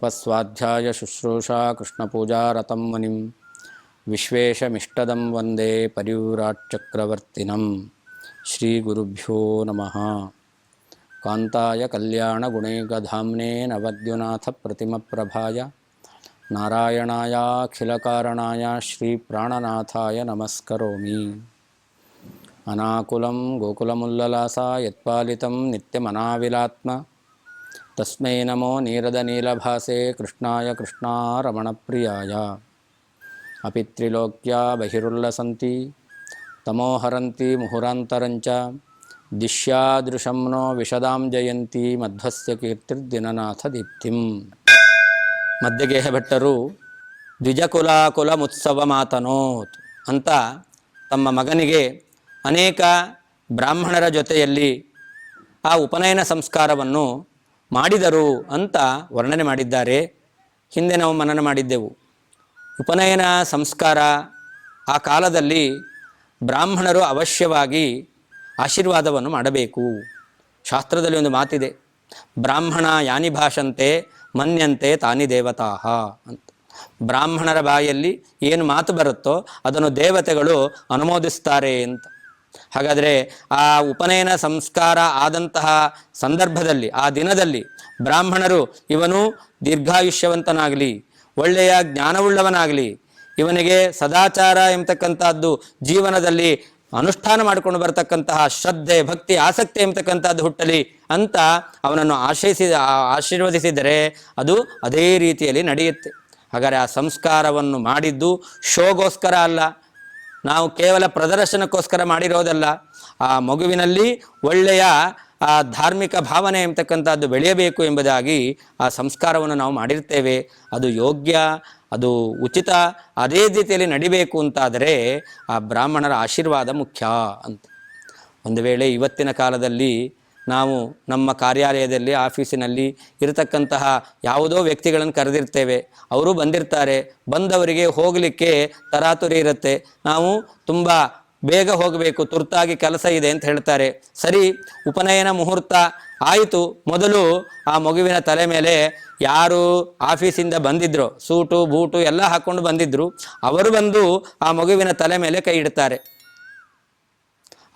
ತಪಸ್ವಾಧ್ಯಾಯ ಶುಶ್ರೂಷಾ ಕೃಷ್ಣಪೂಜಾರತಂ ಮುನಿಂ ವಿಶ್ವೇಶಮಿಷ್ಟದಂ ವಂದೇ ಪರಿವ್ರಾಟ್ಚಕ್ರವರ್ತಿನಂ. ಶ್ರೀ ಗುರುಭ್ಯೋ ನಮಃ. ಕಾಂತಾಯ ಕಲ್ಯಾಣಗುಣೈಕಧಾಮ್ನೇ ನವದ್ಯುನಾಥ ಪ್ರತಿಮಪ್ರಭಾಯ ನಾರಾಯಣಾಯಾಖಿಲಕಾರಣಾಯ ಶ್ರೀ ಪ್ರಾಣನಾಥಾಯ ನಮಸ್ಕರೋಮಿ. ಅನಾಕುಲಂ ಗೋಕುಲಮುಲ್ಲಲಾಸ ಯತ್ಪಾಲಿತಂ ನಿತ್ಯಮನಾವಿಲಾತ್ಮ ತಸ್ಮೈ ನಮೋ ನೀರದನೀಲಭಾಸೆ ಕೃಷ್ಣಾಯ ಕೃಷ್ಣಾರಮಣಪ್ರಿಯಾಯ. ಅಪಿತ್ರಿಲೋಕ್ಯ ಬಹಿರುಲ್ಲಸಂತಿ ತಮೋಹರಂತಿ ಮುಹುರಾಂತರಂಚ ದಿಶ್ಯಾದೃಶಂ ನೋ ವಿಶದಾಂ ಜಯಂತಿ ಮಧ್ವಸ್ಯ ಕೀರ್ತಿರ್ದಿನನಾಥ ದೀಪ್ತಿಂ. ಮಧ್ಯಗೇಹ ಭಟ್ಟರು ದ್ವಿಜಕುಲಾಕುಲ ಮುತ್ಸವ ಮಾತನೋತ್ ಅಂತ ತಮ್ಮ ಮಗನಿಗೆ ಅನೇಕ ಬ್ರಾಹ್ಮಣರ ಜೊತೆಯಲ್ಲಿ ಆ ಉಪನಯನ ಸಂಸ್ಕಾರವನ್ನು ಮಾಡಿದರು ಅಂತ ವರ್ಣನೆ ಮಾಡಿದ್ದಾರೆ. ಹಿಂದೆ ನಾವು ಮನನ ಮಾಡಿದ್ದೆವು. ಉಪನಯನ ಸಂಸ್ಕಾರ ಆ ಕಾಲದಲ್ಲಿ ಬ್ರಾಹ್ಮಣರು ಅವಶ್ಯವಾಗಿ ಆಶೀರ್ವಾದವನ್ನು ಮಾಡಬೇಕು. ಶಾಸ್ತ್ರದಲ್ಲಿ ಒಂದು ಮಾತಿದೆ, ಬ್ರಾಹ್ಮಣ ಯಾನಿ ಭಾಷಂತೆ ಮನ್ಯಂತೆ ತಾನಿ ದೇವತಾಹ ಅಂತ. ಬ್ರಾಹ್ಮಣರ ಬಾಯಲ್ಲಿ ಏನು ಮಾತು ಬರುತ್ತೋ ಅದನ್ನು ದೇವತೆಗಳು ಅನುಮೋದಿಸ್ತಾರೆ ಅಂತ. ಹಾಗಾದರೆ ಆ ಉಪನಯನ ಸಂಸ್ಕಾರ ಆದಂತಹ ಸಂದರ್ಭದಲ್ಲಿ, ಆ ದಿನದಲ್ಲಿ ಬ್ರಾಹ್ಮಣರು ಇವನು ದೀರ್ಘಾಯುಷ್ಯವಂತನಾಗಲಿ, ಒಳ್ಳೆಯ ಜ್ಞಾನವುಳ್ಳವನಾಗಲಿ, ಇವನಿಗೆ ಸದಾಚಾರ ಎಂಬತಕ್ಕಂಥದ್ದು ಜೀವನದಲ್ಲಿ ಅನುಷ್ಠಾನ ಮಾಡಿಕೊಂಡು ಬರತಕ್ಕಂತಹ ಶ್ರದ್ಧೆ, ಭಕ್ತಿ, ಆಸಕ್ತಿ ಎಂಬತಕ್ಕಂಥದ್ದು ಹುಟ್ಟಲಿ ಅಂತ ಅವನನ್ನು ಆಶೀರ್ವದಿಸಿದರೆ ಅದು ಅದೇ ರೀತಿಯಲ್ಲಿ ನಡೆಯುತ್ತೆ. ಹಾಗಾದರೆ ಆ ಸಂಸ್ಕಾರವನ್ನು ಮಾಡಿದ್ದು ಶೋಗೋಸ್ಕರ ಅಲ್ಲ, ನಾವು ಕೇವಲ ಪ್ರದರ್ಶನಕ್ಕೋಸ್ಕರ ಮಾಡಿರೋದಲ್ಲ. ಆ ಮಗುವಿನಲ್ಲಿ ಒಳ್ಳೆಯ ಆ ಧಾರ್ಮಿಕ ಭಾವನೆ ಎಂಬತಕ್ಕಂಥದ್ದು ಬೆಳೆಯಬೇಕು ಎಂಬುದಾಗಿ ಆ ಸಂಸ್ಕಾರವನ್ನು ನಾವು ಮಾಡಿರ್ತೇವೆ. ಅದು ಯೋಗ್ಯ, ಅದು ಉಚಿತ, ಅದೇ ರೀತಿಯಲ್ಲಿ ನಡಿಬೇಕು ಅಂತಾದರೆ ಆ ಬ್ರಾಹ್ಮಣರ ಆಶೀರ್ವಾದ ಮುಖ್ಯ ಅಂತ. ಒಂದು ವೇಳೆ ಇವತ್ತಿನ ಕಾಲದಲ್ಲಿ ನಾವು ನಮ್ಮ ಕಾರ್ಯಾಲಯದಲ್ಲಿ, ಆಫೀಸಿನಲ್ಲಿ ಇರತಕ್ಕಂತಹ ಯಾವುದೋ ವ್ಯಕ್ತಿಗಳನ್ನು ಕರೆದಿರ್ತೇವೆ, ಅವರು ಬಂದಿರ್ತಾರೆ. ಬಂದವರಿಗೆ ಹೋಗಲಿಕ್ಕೆ ತರಾತುರಿ ಇರುತ್ತೆ. ನಾವು ತುಂಬ ಬೇಗ ಹೋಗಬೇಕು, ತುರ್ತಾಗಿ ಕೆಲಸ ಇದೆ ಅಂತ ಹೇಳ್ತಾರೆ. ಸರಿ, ಉಪನಯನ ಮುಹೂರ್ತ ಆಯಿತು. ಮೊದಲು ಆ ಮಗುವಿನ ತಲೆ ಮೇಲೆ ಯಾರು ಆಫೀಸಿಂದ ಬಂದಿದ್ರು, ಸೂಟು ಬೂಟು ಎಲ್ಲ ಹಾಕ್ಕೊಂಡು ಬಂದಿದ್ರು, ಅವರು ಬಂದು ಆ ಮಗುವಿನ ತಲೆ ಮೇಲೆ ಕೈ ಇಡ್ತಾರೆ.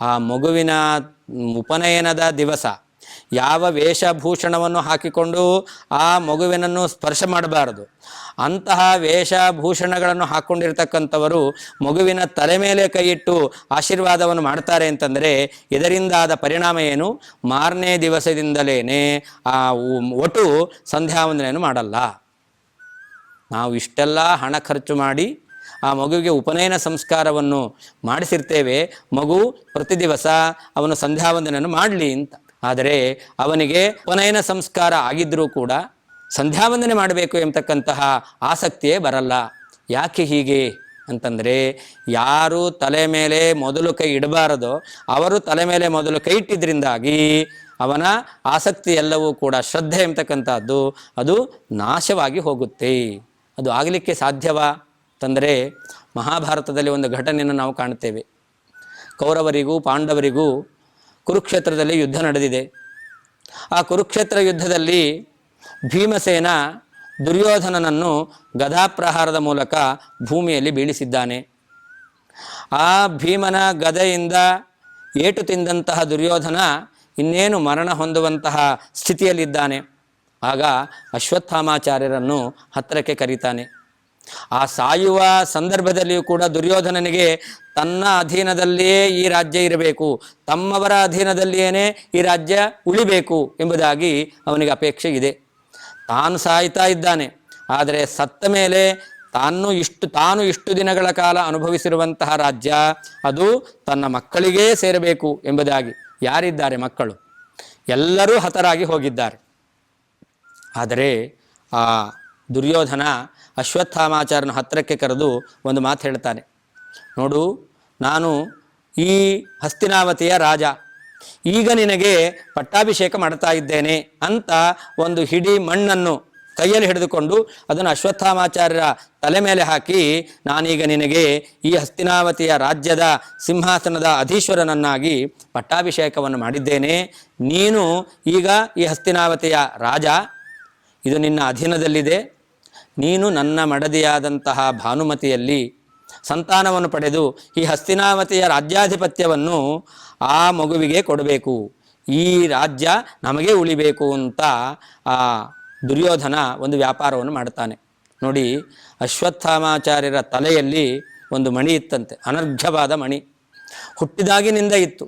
ಆ ಮಗುವಿನ ಉಪನಯನದ ದಿವಸ ಯಾವ ವೇಷಭೂಷಣವನ್ನು ಹಾಕಿಕೊಂಡು ಆ ಮಗುವಿನನ್ನು ಸ್ಪರ್ಶ ಮಾಡಬಾರದು. ಅಂತಹ ವೇಷಭೂಷಣಗಳನ್ನು ಹಾಕ್ಕೊಂಡಿರ್ತಕ್ಕಂಥವರು ಮಗುವಿನ ತಲೆ ಮೇಲೆ ಕೈ ಇಟ್ಟು ಆಶೀರ್ವಾದವನ್ನು ಮಾಡ್ತಾರೆ ಅಂತಂದರೆ ಇದರಿಂದಾದ ಪರಿಣಾಮ ಏನು? ಮಾರನೇ ದಿವಸದಿಂದಲೇ ಆ ಒಟ್ಟು ಸಂಧ್ಯಾವಂದನೆಯನ್ನು ಮಾಡಲ್ಲ. ನಾವು ಇಷ್ಟೆಲ್ಲ ಹಣ ಖರ್ಚು ಮಾಡಿ ಆ ಮಗುವಿಗೆ ಉಪನಯನ ಸಂಸ್ಕಾರವನ್ನು ಮಾಡಿಸಿರ್ತೇವೆ. ಮಗು ಪ್ರತಿ ದಿವಸ ಅವನು ಸಂಧ್ಯಾವಂದನೆಯನ್ನು ಮಾಡಲಿ ಅಂತ. ಆದರೆ ಅವನಿಗೆ ಉಪನಯನ ಸಂಸ್ಕಾರ ಆಗಿದ್ದರೂ ಕೂಡ ಸಂಧ್ಯಾವಂದನೆ ಮಾಡಬೇಕು ಎಂಬತಕ್ಕಂತಹ ಆಸಕ್ತಿಯೇ ಬರಲ್ಲ. ಯಾಕೆ ಹೀಗೆ ಅಂತಂದರೆ, ಯಾರು ತಲೆ ಮೇಲೆ ಮೊದಲು ಕೈ ಇಡಬಾರದೋ ಅವರು ತಲೆ ಮೇಲೆ ಮೊದಲು ಕೈ ಇಟ್ಟಿದ್ದರಿಂದಾಗಿ ಅವನ ಆಸಕ್ತಿ ಎಲ್ಲವೂ ಕೂಡ, ಶ್ರದ್ಧೆ ಎಂಬತಕ್ಕಂಥದ್ದು ಅದು ನಾಶವಾಗಿ ಹೋಗುತ್ತೆ. ಅದು ಆಗಲಿಕ್ಕೆ ಸಾಧ್ಯವಾ ಅಂತಂದರೆ, ಮಹಾಭಾರತದಲ್ಲಿ ಒಂದು ಘಟನೆಯನ್ನು ನಾವು ಕಾಣ್ತೇವೆ. ಕೌರವರಿಗೂ ಪಾಂಡವರಿಗೂ ಕುರುಕ್ಷೇತ್ರದಲ್ಲಿ ಯುದ್ಧ ನಡೆದಿದೆ. ಆ ಕುರುಕ್ಷೇತ್ರ ಯುದ್ಧದಲ್ಲಿ ಭೀಮಸೇನ ದುರ್ಯೋಧನನನ್ನು ಗದಾಪ್ರಹಾರದ ಮೂಲಕ ಭೂಮಿಯಲ್ಲಿ ಬೀಳಿಸಿದ್ದಾನೆ. ಆ ಭೀಮನ ಗದೆಯಿಂದ ಏಟು ತಿಂದಂತಹ ದುರ್ಯೋಧನ ಇನ್ನೇನು ಮರಣ ಹೊಂದುವಂತಹ ಸ್ಥಿತಿಯಲ್ಲಿದ್ದಾನೆ. ಆಗ ಅಶ್ವತ್ಥಾಮಾಚಾರ್ಯರನ್ನು ಹತ್ತಿರಕ್ಕೆ ಕರೀತಾನೆ. ಆ ಸಾಯುವ ಸಂದರ್ಭದಲ್ಲಿಯೂ ಕೂಡ ದುರ್ಯೋಧನನಿಗೆ ತನ್ನ ಅಧೀನದಲ್ಲಿಯೇ ಈ ರಾಜ್ಯ ಇರಬೇಕು, ತಮ್ಮವರ ಅಧೀನದಲ್ಲಿಯೇ ಈ ರಾಜ್ಯ ಉಳಿಬೇಕು ಎಂಬುದಾಗಿ ಅವನಿಗೆ ಅಪೇಕ್ಷೆ ಇದೆ. ತಾನು ಸಾಯ್ತಾ ಇದ್ದಾನೆ, ಆದರೆ ಸತ್ತ ಮೇಲೆ ತಾನು ಇಷ್ಟು ದಿನಗಳ ಕಾಲ ಅನುಭವಿಸಿರುವಂತಹ ರಾಜ್ಯ ಅದು ತನ್ನ ಮಕ್ಕಳಿಗೇ ಸೇರಬೇಕು ಎಂಬುದಾಗಿ. ಯಾರಿದ್ದಾರೆ ಮಕ್ಕಳು? ಎಲ್ಲರೂ ಹತರಾಗಿ ಹೋಗಿದ್ದಾರೆ. ಆದರೆ ಆ ದುರ್ಯೋಧನ ಅಶ್ವತ್ಥಾಮಾಚಾರ್ಯನ ಹತ್ತಿರಕ್ಕೆ ಕರೆದು ಒಂದು ಮಾತು ಹೇಳ್ತಾನೆ. ನೋಡು, ನಾನು ಈ ಹಸ್ತಿನಾವತಿಯ ರಾಜ, ಈಗ ನಿನಗೆ ಪಟ್ಟಾಭಿಷೇಕ ಮಾಡ್ತಾ ಇದ್ದೇನೆ ಅಂತ ಒಂದು ಹಿಡಿ ಮಣ್ಣನ್ನು ಕೈಯಲ್ಲಿ ಹಿಡಿದುಕೊಂಡು ಅದನ್ನು ಅಶ್ವತ್ಥಾಮಾಚಾರ್ಯರ ತಲೆ ಮೇಲೆ ಹಾಕಿ, ನಾನೀಗ ನಿನಗೆ ಈ ಹಸ್ತಿನಾವತಿಯ ರಾಜ್ಯದ ಸಿಂಹಾಸನದ ಅಧೀಶ್ವರನನ್ನಾಗಿ ಪಟ್ಟಾಭಿಷೇಕವನ್ನು ಮಾಡಿದ್ದೇನೆ. ನೀನು ಈಗ ಈ ಹಸ್ತಿನಾವತಿಯ ರಾಜ. ಇದು ನಿನ್ನ ಅಧೀನದಲ್ಲಿದೆ. ನೀನು ನನ್ನ ಮಡದಿಯಾದಂತಹ ಭಾನುಮತಿಯಲ್ಲಿ ಸಂತಾನವನ್ನು ಪಡೆದು ಈ ಹಸ್ತಿನಾವತಿಯ ರಾಜ್ಯಾಧಿಪತ್ಯವನ್ನು ಆ ಮಗುವಿಗೆ ಕೊಡಬೇಕು, ಈ ರಾಜ್ಯ ನಮಗೆ ಉಳಿಬೇಕು ಅಂತ ಆ ದುರ್ಯೋಧನ ಒಂದು ವ್ಯಾಪಾರವನ್ನು ಮಾಡ್ತಾನೆ. ನೋಡಿ, ಅಶ್ವತ್ಥಾಮಾಚಾರ್ಯರ ತಲೆಯಲ್ಲಿ ಒಂದು ಮಣಿ ಇತ್ತಂತೆ, ಅನರ್ಘ್ಯವಾದ ಮಣಿ, ಹುಟ್ಟಿದಾಗಿನಿಂದ ಇತ್ತು.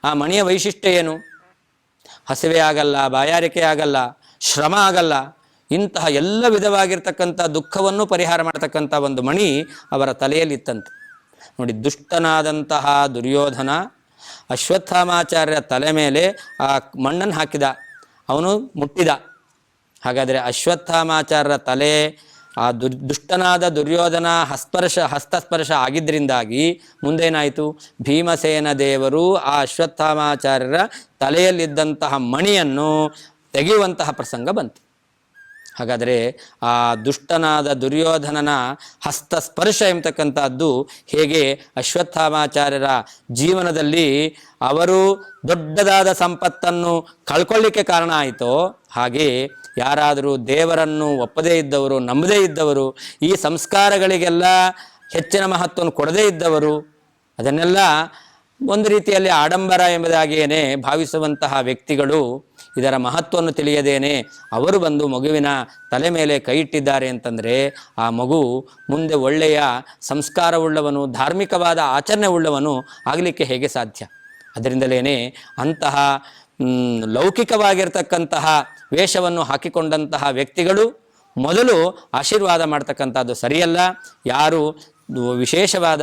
ಆ ಮಣಿಯ ವೈಶಿಷ್ಟ್ಯ ಏನು? ಹಸಿವೆ ಆಗಲ್ಲ, ಬಾಯಾರಿಕೆ ಆಗಲ್ಲ, ಶ್ರಮ ಆಗಲ್ಲ, ಇಂತಹ ಎಲ್ಲ ವಿಧವಾಗಿರ್ತಕ್ಕಂಥ ದುಃಖವನ್ನು ಪರಿಹಾರ ಮಾಡತಕ್ಕಂಥ ಒಂದು ಮಣಿ ಅವರ ತಲೆಯಲ್ಲಿ ಇತ್ತಂತೆ. ನೋಡಿ, ದುಷ್ಟನಾದಂತಹ ದುರ್ಯೋಧನ ಅಶ್ವತ್ಥಾಮಾಚಾರ್ಯರ ತಲೆ ಮೇಲೆ ಆ ಮಣ್ಣನ್ನು ಹಾಕಿದ, ಅವನು ಮುಟ್ಟಿದ. ಹಾಗಾದರೆ ಅಶ್ವತ್ಥಾಮಾಚಾರ್ಯರ ತಲೆ ಆ ದುಷ್ಟನಾದ ದುರ್ಯೋಧನ ಹಸ್ತಸ್ಪರ್ಶ ಆಗಿದ್ದರಿಂದಾಗಿ ಮುಂದೇನಾಯಿತು? ಭೀಮಸೇನ ದೇವರು ಆ ಅಶ್ವತ್ಥಾಮಾಚಾರ್ಯರ ತಲೆಯಲ್ಲಿದ್ದಂತಹ ಮಣಿಯನ್ನು ತೆಗೆಯುವಂತಹ ಪ್ರಸಂಗ ಬಂತು. ಹಾಗಾದರೆ ಆ ದುಷ್ಟನಾದ ದುರ್ಯೋಧನನ ಹಸ್ತಸ್ಪರ್ಶ ಎಂಬತಕ್ಕಂಥದ್ದು ಹೇಗೆ ಅಶ್ವತ್ಥಾಮಾಚಾರ್ಯರ ಜೀವನದಲ್ಲಿ ಅವರು ದೊಡ್ಡದಾದ ಸಂಪತ್ತನ್ನು ಕಳ್ಕೊಳ್ಳಿಕ್ಕೆ ಕಾರಣ ಆಯಿತೋ, ಹಾಗೆ ಯಾರಾದರೂ ದೇವರನ್ನು ಒಪ್ಪದೇ ಇದ್ದವರು, ನಂಬದೇ ಇದ್ದವರು, ಈ ಸಂಸ್ಕಾರಗಳಿಗೆಲ್ಲ ಹೆಚ್ಚಿನ ಮಹತ್ವವನ್ನು ಕೊಡದೇ ಇದ್ದವರು, ಅದನ್ನೆಲ್ಲ ಒಂದು ರೀತಿಯಲ್ಲಿ ಆಡಂಬರ ಎಂಬುದಾಗಿಯೇ ಭಾವಿಸುವಂತಹ ವ್ಯಕ್ತಿಗಳು ಇದರ ಮಹತ್ವವನ್ನು ತಿಳಿಯದೇನೆ ಅವರು ಬಂದು ಮಗುವಿನ ತಲೆ ಮೇಲೆ ಕೈ ಇಟ್ಟಿದ್ದಾರೆ ಅಂತಂದರೆ ಆ ಮಗು ಮುಂದೆ ಒಳ್ಳೆಯ ಸಂಸ್ಕಾರವುಳ್ಳವನು, ಧಾರ್ಮಿಕವಾದ ಆಚರಣೆ ಉಳ್ಳವನು ಆಗಲಿಕ್ಕೆ ಹೇಗೆ ಸಾಧ್ಯ? ಅದರಿಂದಲೇ ಅಂತಹ ಲೌಕಿಕವಾಗಿರ್ತಕ್ಕಂತಹ ವೇಷವನ್ನು ಹಾಕಿಕೊಂಡಂತಹ ವ್ಯಕ್ತಿಗಳು ಮೊದಲು ಆಶೀರ್ವಾದ ಮಾಡ್ತಕ್ಕಂಥದ್ದು ಸರಿಯಲ್ಲ. ಯಾರು ವಿಶೇಷವಾದ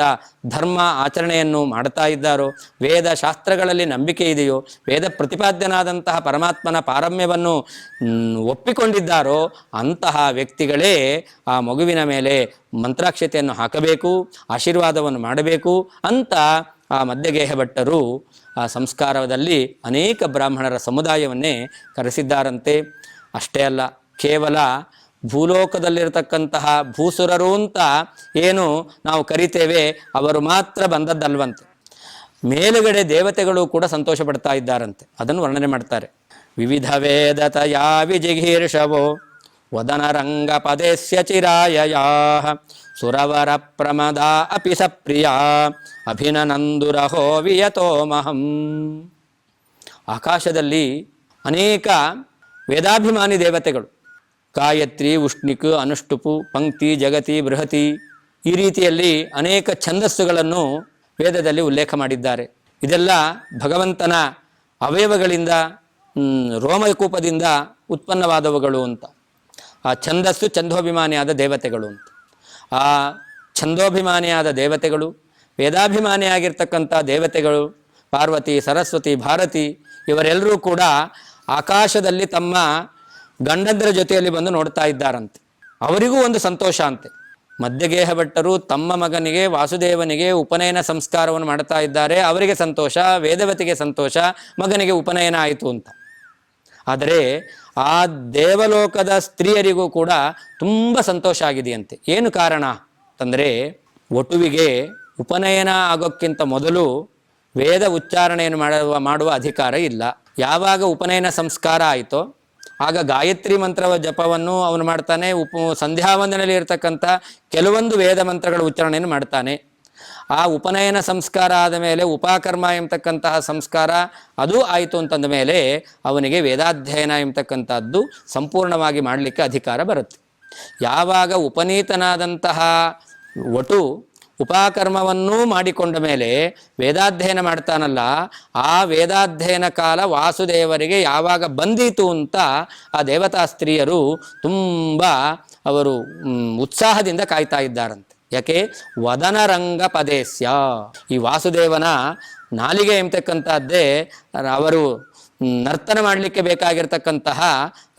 ಧರ್ಮ ಆಚರಣೆಯನ್ನು ಮಾಡ್ತಾ ಇದ್ದಾರೋ, ವೇದ ಶಾಸ್ತ್ರಗಳಲ್ಲಿ ನಂಬಿಕೆ ಇದೆಯೋ, ವೇದ ಪ್ರತಿಪಾದ್ಯನಾದಂತಹ ಪರಮಾತ್ಮನ ಪಾರಮ್ಯವನ್ನು ಒಪ್ಪಿಕೊಂಡಿದ್ದಾರೋ ಅಂತಹ ವ್ಯಕ್ತಿಗಳೇ ಆ ಮಗುವಿನ ಮೇಲೆ ಮಂತ್ರಾಕ್ಷತೆಯನ್ನು ಹಾಕಬೇಕು, ಆಶೀರ್ವಾದವನ್ನು ಮಾಡಬೇಕು ಅಂತ ಆ ಮಧ್ಯಗೇಹ ಭಟ್ಟರು ಆ ಸಂಸ್ಕಾರದಲ್ಲಿ ಅನೇಕ ಬ್ರಾಹ್ಮಣರ ಸಮುದಾಯವನ್ನೇ ಕರೆಸಿದ್ದಾರಂತೆ. ಅಷ್ಟೇ ಅಲ್ಲ, ಕೇವಲ ಭೂಲೋಕದಲ್ಲಿರತಕ್ಕಂತಹ ಭೂಸುರರು ಅಂತ ಏನು ನಾವು ಕರಿತೇವೆ ಅವರು ಮಾತ್ರ ಬಂದದ್ದಲ್ವಂತೆ, ಮೇಲುಗಡೆ ದೇವತೆಗಳು ಕೂಡ ಸಂತೋಷ ಪಡ್ತಾ ಇದ್ದಾರಂತೆ. ಅದನ್ನು ವರ್ಣನೆ ಮಾಡ್ತಾರೆ. ವಿವಿಧ ವೇದತಯಾ ವಿಜಿಘೀರ್ಷವೋ ವದನ ರಂಗ ಪದೇಸ್ಯ ಚಿರಾಯಯಾ ಸುರವರ ಪ್ರಮದ ಅಪಿ ಸಪ್ರಿಯ ಅಭಿನನಂದುರಹೋ ವಿಯತೋಮಹಂ. ಆಕಾಶದಲ್ಲಿ ಅನೇಕ ವೇದಾಭಿಮಾನಿ ದೇವತೆಗಳು, ಗಾಯತ್ರಿ, ಉಷ್ಣಿಕ್, ಅನುಷ್ಟುಪು, ಪಂಕ್ತಿ, ಜಗತಿ, ಬೃಹತಿ, ಈ ರೀತಿಯಲ್ಲಿ ಅನೇಕ ಛಂದಸ್ಸುಗಳನ್ನು ವೇದದಲ್ಲಿ ಉಲ್ಲೇಖ ಮಾಡಿದ್ದಾರೆ. ಇದೆಲ್ಲ ಭಗವಂತನ ಅವಯವಗಳಿಂದ, ರೋಮಕೂಪದಿಂದ ಉತ್ಪನ್ನವಾದವುಗಳು ಅಂತ. ಆ ಛಂದಸ್ಸು ಛಂದೋಭಿಮಾನಿಯಾದ ದೇವತೆಗಳು ಅಂತ. ಆ ಛಂದೋಭಿಮಾನಿಯಾದ ದೇವತೆಗಳು, ವೇದಾಭಿಮಾನಿಯಾಗಿರ್ತಕ್ಕಂಥ ದೇವತೆಗಳು, ಪಾರ್ವತಿ, ಸರಸ್ವತಿ, ಭಾರತಿ, ಇವರೆಲ್ಲರೂ ಕೂಡ ಆಕಾಶದಲ್ಲಿ ತಮ್ಮ ಗಂಡಂದರ ಜೊತೆಯಲ್ಲಿ ಬಂದು ನೋಡ್ತಾ ಇದ್ದಾರಂತೆ. ಅವರಿಗೂ ಒಂದು ಸಂತೋಷ ಅಂತೆ. ಮಧ್ಯಗೇಹ ಭಟ್ಟರು ತಮ್ಮ ಮಗನಿಗೆ ವಾಸುದೇವನಿಗೆ ಉಪನಯನ ಸಂಸ್ಕಾರವನ್ನು ಮಾಡ್ತಾ ಇದ್ದಾರೆ, ಅವರಿಗೆ ಸಂತೋಷ, ವೇದವತಿಗೆ ಸಂತೋಷ, ಮಗನಿಗೆ ಉಪನಯನ ಆಯಿತು ಅಂತ. ಆದರೆ ಆ ದೇವಲೋಕದ ಸ್ತ್ರೀಯರಿಗೂ ಕೂಡ ತುಂಬ ಸಂತೋಷ ಆಗಿದೆಯಂತೆ. ಏನು ಕಾರಣ ಅಂತಂದರೆ, ವಟುವಿಗೆ ಉಪನಯನ ಆಗೋಕ್ಕಿಂತ ಮೊದಲು ವೇದ ಉಚ್ಚಾರಣೆಯನ್ನು ಮಾಡುವ ಅಧಿಕಾರ ಇಲ್ಲ. ಯಾವಾಗ ಉಪನಯನ ಸಂಸ್ಕಾರ ಆಯಿತೋ ಆಗ ಗಾಯತ್ರಿ ಮಂತ್ರವ ಜಪವನ್ನು ಅವನು ಮಾಡ್ತಾನೆ. ಸಂಧ್ಯಾವಂದನೆಯಲ್ಲಿ ಇರತಕ್ಕಂಥ ಕೆಲವೊಂದು ವೇದ ಮಂತ್ರಗಳ ಉಚ್ಚಾರಣೆಯನ್ನು ಮಾಡ್ತಾನೆ. ಆ ಉಪನಯನ ಸಂಸ್ಕಾರ ಆದ ಮೇಲೆ ಉಪಕರ್ಮ ಎಂಬತಕ್ಕಂತಹ ಸಂಸ್ಕಾರ ಅದು ಆಯಿತು ಅಂತಂದ ಮೇಲೆ ಅವನಿಗೆ ವೇದಾಧ್ಯಯನ ಎಂಬತಕ್ಕಂಥದ್ದು ಸಂಪೂರ್ಣವಾಗಿ ಮಾಡಲಿಕ್ಕೆ ಅಧಿಕಾರ ಬರುತ್ತೆ. ಯಾವಾಗ ಉಪನೀತನಾದಂತಹ ವಟು ಉಪಕರ್ಮವನ್ನೂ ಮಾಡಿಕೊಂಡ ಮೇಲೆ ವೇದಾಧ್ಯಯನ ಮಾಡ್ತಾನಲ್ಲ, ಆ ವೇದಾಧ್ಯಯನ ಕಾಲ ವಾಸುದೇವರಿಗೆ ಯಾವಾಗ ಬಂದೀತು ಅಂತ ಆ ದೇವತಾ ಸ್ತ್ರೀಯರು ತುಂಬ ಅವರು ಉತ್ಸಾಹದಿಂದ ಕಾಯ್ತಾ ಇದ್ದಾರಂತೆ. ಯಾಕೆ? ವದನರಂಗ ಪದೇಸ್ಯ, ಈ ವಾಸುದೇವನ ನಾಲಿಗೆ ಎಂಬತಕ್ಕಂಥದ್ದೇ ಅವರು ನರ್ತನ ಮಾಡಲಿಕ್ಕೆ ಬೇಕಾಗಿರ್ತಕ್ಕಂತಹ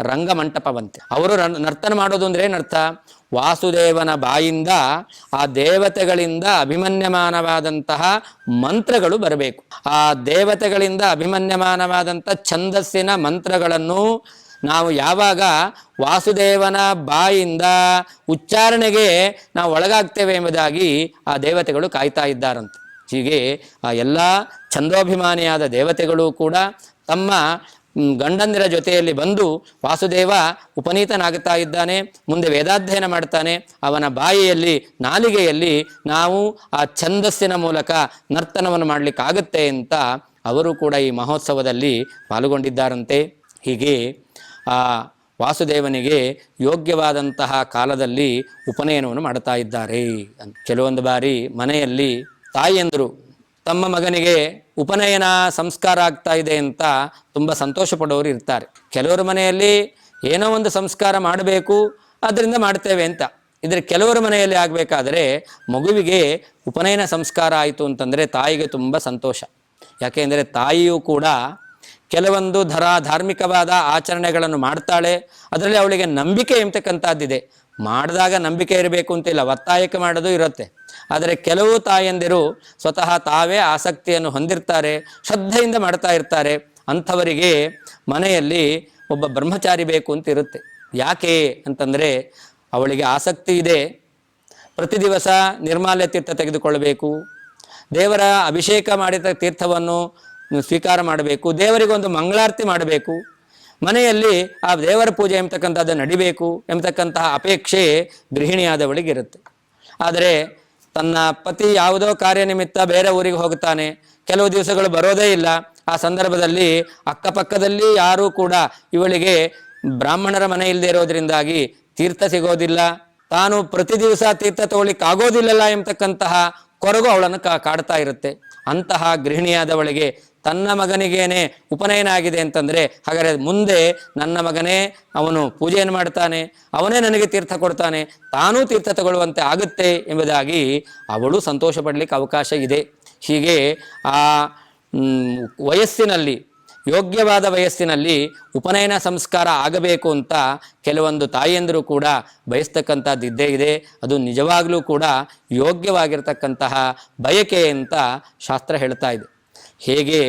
ರಂಗಮಂಟಪವಂತೆ. ಅವರು ನರ್ತನ ಮಾಡೋದು ಅಂದರೆ ಏನರ್ಥ? ವಾಸುದೇವನ ಬಾಯಿಂದ ಆ ದೇವತೆಗಳಿಂದ ಅಭಿಮನ್ಯಮಾನವಾದಂತಹ ಮಂತ್ರಗಳು ಬರಬೇಕು. ಆ ದೇವತೆಗಳಿಂದ ಅಭಿಮನ್ಯಮಾನವಾದಂಥ ಛಂದಸ್ಸಿನ ಮಂತ್ರಗಳನ್ನು ನಾವು ಯಾವಾಗ ವಾಸುದೇವನ ಬಾಯಿಂದ ಉಚ್ಚಾರಣೆಗೆ ನಾವು ಒಳಗಾಗ್ತೇವೆ ಎಂಬುದಾಗಿ ಆ ದೇವತೆಗಳು ಕಾಯ್ತಾ ಇದ್ದಾರಂತೆ. ಹೀಗೆ ಆ ಎಲ್ಲ ಛಂದೋಭಿಮಾನಿಯಾದ ದೇವತೆಗಳು ಕೂಡ ತಮ್ಮ ಗಂಡಂದಿರ ಜೊತೆಯಲ್ಲಿ ಬಂದು ವಾಸುದೇವ ಉಪನೀತನಾಗುತ್ತಾ ಇದ್ದಾನೆ, ಮುಂದೆ ವೇದಾಧ್ಯಯನ ಮಾಡ್ತಾನೆ. ಅವನ ಬಾಯಿಯಲ್ಲಿ ನಾಲಿಗೆಯಲ್ಲಿ ನಾವು ಆ ಛಂದಸ್ಸಿನ ಮೂಲಕ ನರ್ತನವನ್ನು ಮಾಡಲಿಕ್ಕಾಗುತ್ತೆ ಅಂತ ಅವರು ಕೂಡ ಈ ಮಹೋತ್ಸವದಲ್ಲಿ ಪಾಲ್ಗೊಂಡಿದ್ದಾರಂತೆ. ಹೀಗೆ ಆ ವಾಸುದೇವನಿಗೆ ಯೋಗ್ಯವಾದಂತಹ ಕಾಲದಲ್ಲಿ ಉಪನಯನವನ್ನು ಮಾಡ್ತಾ ಇದ್ದಾರೆ. ಕೆಲವೊಂದು ಬಾರಿ ಮನೆಯಲ್ಲಿ ತಾಯಿಯಂದರು ತಮ್ಮ ಮಗನಿಗೆ ಉಪನಯನ ಸಂಸ್ಕಾರ ಆಗ್ತಾ ಇದೆ ಅಂತ ತುಂಬ ಸಂತೋಷ ಪಡೋರು ಇರ್ತಾರೆ. ಕೆಲವರ ಮನೆಯಲ್ಲಿ ಏನೋ ಒಂದು ಸಂಸ್ಕಾರ ಮಾಡಬೇಕು, ಅದರಿಂದ ಮಾಡ್ತೇವೆ ಅಂತ. ಇದ್ರೆ ಕೆಲವರ ಮನೆಯಲ್ಲಿ ಆಗಬೇಕಾದ್ರೆ ಮಗುವಿಗೆ ಉಪನಯನ ಸಂಸ್ಕಾರ ಆಯಿತು ಅಂತಂದರೆ ತಾಯಿಗೆ ತುಂಬ ಸಂತೋಷ. ಯಾಕೆಂದರೆ ತಾಯಿಯೂ ಕೂಡ ಕೆಲವೊಂದು ಧಾರ್ಮಿಕವಾದ ಆಚರಣೆಗಳನ್ನು ಮಾಡ್ತಾಳೆ. ಅದರಲ್ಲಿ ಅವಳಿಗೆ ನಂಬಿಕೆ ಎಂಬತಕ್ಕಂಥದ್ದಿದೆ. ಮಾಡಿದಾಗ ನಂಬಿಕೆ ಇರಬೇಕು ಅಂತಿಲ್ಲ, ಒತ್ತಾಯಕ್ಕೆ ಮಾಡೋದು ಇರುತ್ತೆ. ಆದರೆ ಕೆಲವು ತಾಯಂದಿರು ಸ್ವತಃ ತಾವೇ ಆಸಕ್ತಿಯನ್ನು ಹೊಂದಿರ್ತಾರೆ, ಶ್ರದ್ಧೆಯಿಂದ ಮಾಡ್ತಾ ಇರ್ತಾರೆ. ಅಂಥವರಿಗೆ ಮನೆಯಲ್ಲಿ ಒಬ್ಬ ಬ್ರಹ್ಮಚಾರಿ ಬೇಕು ಅಂತ ಇರುತ್ತೆ. ಯಾಕೆ ಅಂತಂದರೆ ಅವಳಿಗೆ ಆಸಕ್ತಿ ಇದೆ, ಪ್ರತಿ ದಿವಸ ನಿರ್ಮಾಲ್ಯ ತೀರ್ಥ ತೆಗೆದುಕೊಳ್ಳಬೇಕು, ದೇವರ ಅಭಿಷೇಕ ಮಾಡಿದ ತೀರ್ಥವನ್ನು ಸ್ವೀಕಾರ ಮಾಡಬೇಕು, ದೇವರಿಗೊಂದು ಮಂಗಳಾರತಿ ಮಾಡಬೇಕು, ಮನೆಯಲ್ಲಿ ಆ ದೇವರ ಪೂಜೆ ಎಂಬತಕ್ಕಂಥದ್ದು ನಡಿಬೇಕು ಎಂಬತಕ್ಕಂತಹ ಅಪೇಕ್ಷೆ ಗೃಹಿಣಿಯಾದವಳಿಗಿರುತ್ತೆ. ಆದರೆ ತನ್ನ ಪತಿ ಯಾವುದೋ ಕಾರ್ಯನಿಮಿತ್ತ ಬೇರೆ ಊರಿಗೆ ಹೋಗ್ತಾನೆ, ಕೆಲವು ದಿವಸಗಳು ಬರೋದೇ ಇಲ್ಲ. ಆ ಸಂದರ್ಭದಲ್ಲಿ ಅಕ್ಕಪಕ್ಕದಲ್ಲಿ ಯಾರೂ ಕೂಡ ಇವಳಿಗೆ ಬ್ರಾಹ್ಮಣರ ಮನೆ ಇಲ್ಲದೆ ಇರೋದ್ರಿಂದಾಗಿ ತೀರ್ಥ ಸಿಗೋದಿಲ್ಲ, ತಾನು ಪ್ರತಿ ದಿವಸ ತೀರ್ಥ ತಗೊಳ್ಳಿಕ್ಕೆ ಆಗೋದಿಲ್ಲಲ್ಲ ಎಂಬತಕ್ಕಂತಹ ಕೊರಗು ಅವಳನ್ನು ಕಾಡ್ತಾ ಇರುತ್ತೆ. ಅಂತಹ ಗೃಹಿಣಿಯಾದವಳಿಗೆ ತನ್ನ ಮಗನಿಗೇನೆ ಉಪನಯನ ಆಗಿದೆ ಅಂತಂದರೆ ಹಾಗಾದರೆ ಮುಂದೆ ನನ್ನ ಮಗನೇ ಅವನು ಪೂಜೆಯನ್ನು ಮಾಡ್ತಾನೆ, ಅವನೇ ನನಗೆ ತೀರ್ಥ ಕೊಡ್ತಾನೆ, ತಾನೂ ತೀರ್ಥ ತಗೊಳ್ಳುವಂತೆ ಆಗುತ್ತೆ ಎಂಬುದಾಗಿ ಅವಳು ಸಂತೋಷ ಪಡಲಿಕ್ಕೆ ಅವಕಾಶ ಇದೆ. ಹೀಗೆ ಆ ವಯಸ್ಸಿನಲ್ಲಿ, ಯೋಗ್ಯವಾದ ವಯಸ್ಸಿನಲ್ಲಿ ಉಪನಯನ ಸಂಸ್ಕಾರ ಆಗಬೇಕು ಅಂತ ಕೆಲವೊಂದು ತಾಯಿಯಂದರು ಕೂಡ ಬಯಸ್ತಕ್ಕಂಥದ್ದು ಇದ್ದೇ ಇದೆ. ಅದು ನಿಜವಾಗಲೂ ಕೂಡ ಯೋಗ್ಯವಾಗಿರ್ತಕ್ಕಂತಹ ಬಯಕೆ ಅಂತ ಶಾಸ್ತ್ರ ಹೇಳ್ತಾ ಇದೆ. ಹೇಗೆ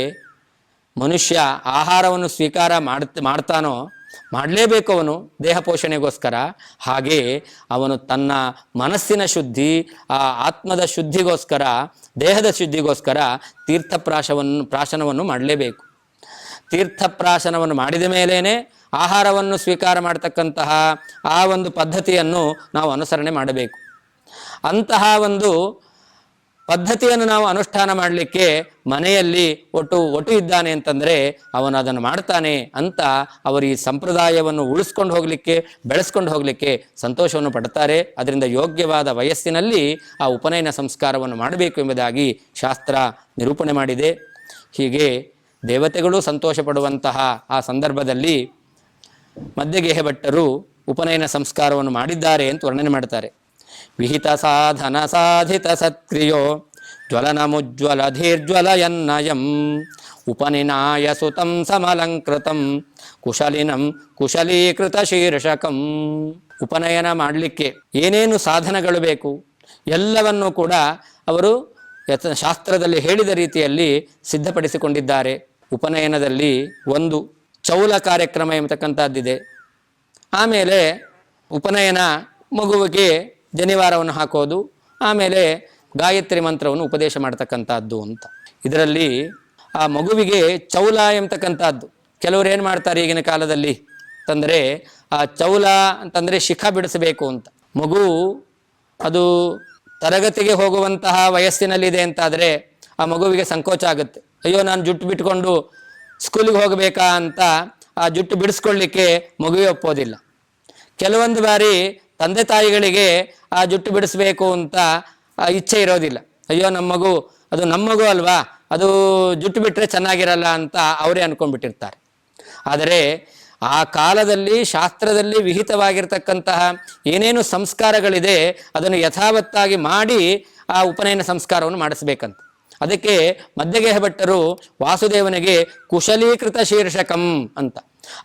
ಮನುಷ್ಯ ಆಹಾರವನ್ನು ಸ್ವೀಕಾರ ಮಾಡ್ತಾನೋ, ಮಾಡಲೇಬೇಕು ಅವನು ದೇಹ ಪೋಷಣೆಗೋಸ್ಕರ, ಹಾಗೆ ಅವನು ತನ್ನ ಮನಸ್ಸಿನ ಶುದ್ಧಿ, ಆ ಆತ್ಮದ ಶುದ್ಧಿಗೋಸ್ಕರ, ದೇಹದ ಶುದ್ಧಿಗೋಸ್ಕರ ಪ್ರಾಶನವನ್ನು ಮಾಡಲೇಬೇಕು. ತೀರ್ಥಪ್ರಾಶನವನ್ನು ಮಾಡಿದ ಮೇಲೇ ಆಹಾರವನ್ನು ಸ್ವೀಕಾರ ಮಾಡತಕ್ಕಂತಹ ಆ ಒಂದು ಪದ್ಧತಿಯನ್ನು ನಾವು ಅನುಸರಣೆ ಮಾಡಬೇಕು. ಅಂತಹ ಒಂದು ಪದ್ಧತಿಯನ್ನು ನಾವು ಅನುಷ್ಠಾನ ಮಾಡಲಿಕ್ಕೆ ಮನೆಯಲ್ಲಿ ಒಟ್ಟು ಇದ್ದಾನೆ ಅಂತಂದರೆ ಅವನು ಅದನ್ನು ಮಾಡ್ತಾನೆ ಅಂತ ಅವರು ಈ ಸಂಪ್ರದಾಯವನ್ನು ಉಳಿಸ್ಕೊಂಡು ಹೋಗಲಿಕ್ಕೆ, ಬೆಳೆಸ್ಕೊಂಡು ಹೋಗಲಿಕ್ಕೆ ಸಂತೋಷವನ್ನು ಪಡ್ತಾರೆ. ಅದರಿಂದ ಯೋಗ್ಯವಾದ ವಯಸ್ಸಿನಲ್ಲಿ ಆ ಉಪನಯನ ಸಂಸ್ಕಾರವನ್ನು ಮಾಡಬೇಕು ಎಂಬುದಾಗಿ ಶಾಸ್ತ್ರ ನಿರೂಪಣೆ ಮಾಡಿದೆ. ಹೀಗೆ ದೇವತೆಗಳು ಸಂತೋಷ ಪಡುವಂತಹ ಆ ಸಂದರ್ಭದಲ್ಲಿ ಮಧ್ಯಗೇಹ ಭಟ್ಟರು ಉಪನಯನ ಸಂಸ್ಕಾರವನ್ನು ಮಾಡಿದ್ದಾರೆ ಅಂತ ವರ್ಣನೆ ಮಾಡ್ತಾರೆ. ವಿಹಿತ ಸಾಧನ ಸಾಧಿತ ಸತ್ಕ್ರಿಯೋ ಜ್ವಲನ ಮುಜ್ವಲ ಧೀರ್ಜ್ವಲಯನ್ನಯಂ ಉಪನಿನಾಯ ಸುತಂ ಸಮಲಂಕೃತಂ ಕುಶಲಿನಂ ಕುಶಲೀಕೃತ ಶೀರ್ಷಕಂ. ಉಪನಯನ ಮಾಡಲಿಕ್ಕೆ ಏನೇನು ಸಾಧನಗಳು ಬೇಕು ಎಲ್ಲವನ್ನೂ ಕೂಡ ಅವರು ಶಾಸ್ತ್ರದಲ್ಲಿ ಹೇಳಿದ ರೀತಿಯಲ್ಲಿ ಸಿದ್ಧಪಡಿಸಿಕೊಂಡಿದ್ದಾರೆ. ಉಪನಯನದಲ್ಲಿ ಒಂದು ಚೌಲ ಕಾರ್ಯಕ್ರಮ ಎಂಬತಕ್ಕಂಥದ್ದಿದೆ. ಆಮೇಲೆ ಉಪನಯನ ಮಗುವಿಗೆ ಜನಿವಾರವನ್ನು ಹಾಕೋದು, ಆಮೇಲೆ ಗಾಯತ್ರಿ ಮಂತ್ರವನ್ನು ಉಪದೇಶ ಮಾಡ್ತಕ್ಕಂಥದ್ದು ಅಂತ. ಇದರಲ್ಲಿ ಆ ಮಗುವಿಗೆ ಚೌಲ ಎಂಬತಕ್ಕಂಥದ್ದು ಕೆಲವರು ಏನು ಮಾಡ್ತಾರೆ ಈಗಿನ ಕಾಲದಲ್ಲಿ ಅಂತಂದರೆ, ಆ ಚೌಲ ಅಂತಂದರೆ ಶಿಖ ಬಿಡಿಸಬೇಕು ಅಂತ. ಮಗು ಅದು ತರಗತಿಗೆ ಹೋಗುವಂತಹ ವಯಸ್ಸಿನಲ್ಲಿದೆ ಅಂತಾದರೆ ಆ ಮಗುವಿಗೆ ಸಂಕೋಚ ಆಗುತ್ತೆ. ಅಯ್ಯೋ ನಾನು ಜುಟ್ಟು ಬಿಟ್ಕೊಂಡು ಸ್ಕೂಲಿಗೆ ಹೋಗಬೇಕಾ ಅಂತ ಆ ಜುಟ್ಟು ಬಿಡಿಸ್ಕೊಳ್ಳಿಕ್ಕೆ ಮಗುವೇ ಒಪ್ಪೋದಿಲ್ಲ. ಕೆಲವೊಂದು ಬಾರಿ ತಂದೆ ತಾಯಿಗಳಿಗೆ ಆ ಜುಟ್ಟು ಬಿಡಿಸ್ಬೇಕು ಅಂತ ಇಚ್ಛೆ ಇರೋದಿಲ್ಲ. ಅಯ್ಯೋ ನಮ್ಮ ಮಗು ಅದು ನಮ್ಮ ಮಗು ಅಲ್ವಾ, ಅದು ಜುಟ್ಟು ಬಿಟ್ಟರೆ ಚೆನ್ನಾಗಿರಲ್ಲ ಅಂತ ಅವರೇ ಅಂದ್ಕೊಂಡ್ಬಿಟ್ಟಿರ್ತಾರೆ. ಆದರೆ ಆ ಕಾಲದಲ್ಲಿ ಶಾಸ್ತ್ರದಲ್ಲಿ ವಿಹಿತವಾಗಿರ್ತಕ್ಕಂತಹ ಏನೇನು ಸಂಸ್ಕಾರಗಳಿದೆ ಅದನ್ನು ಯಥಾವತ್ತಾಗಿ ಮಾಡಿ ಆ ಉಪನಯನ ಸಂಸ್ಕಾರವನ್ನು ಮಾಡಿಸ್ಬೇಕಂತ. ಅದಕ್ಕೆ ಮಧ್ಯಗೇಹ ಭಟ್ಟರು ವಾಸುದೇವನಿಗೆ ಕುಶಲೀಕೃತ ಶೀರ್ಷಕಂ ಅಂತ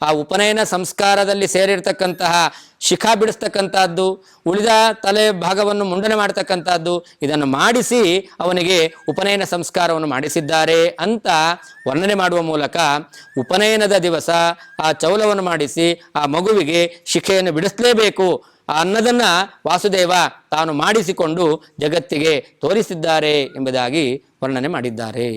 ಆ ಉಪನಯನ ಸಂಸ್ಕಾರದಲ್ಲಿ ಸೇರಿರ್ತಕ್ಕಂತಹ ಶಿಖಾ ಬಿಡಿಸ್ತಕ್ಕಂಥದ್ದು, ಉಳಿದ ತಲೆ ಭಾಗವನ್ನು ಮುಂಡನೆ ಮಾಡ್ತಕ್ಕಂಥದ್ದು, ಇದನ್ನು ಮಾಡಿಸಿ ಅವನಿಗೆ ಉಪನಯನ ಸಂಸ್ಕಾರವನ್ನು ಮಾಡಿಸಿದ್ದಾರೆ ಅಂತ ವರ್ಣನೆ ಮಾಡುವ ಮೂಲಕ ಉಪನಯನದ ದಿವಸ ಆ ಚೌಲವನ್ನು ಮಾಡಿಸಿ ಆ ಮಗುವಿಗೆ ಶಿಖೆಯನ್ನು ಬಿಡಿಸಲೇಬೇಕು ಅನ್ನೋದನ್ನು ವಾಸುದೇವ ತಾನು ಮಾಡಿಸಿಕೊಂಡು ಜಗತ್ತಿಗೆ ತೋರಿಸಿದ್ದಾರೆ ಎಂಬುದಾಗಿ ವರ್ಣನೆ ಮಾಡಿದ್ದಾರೆ.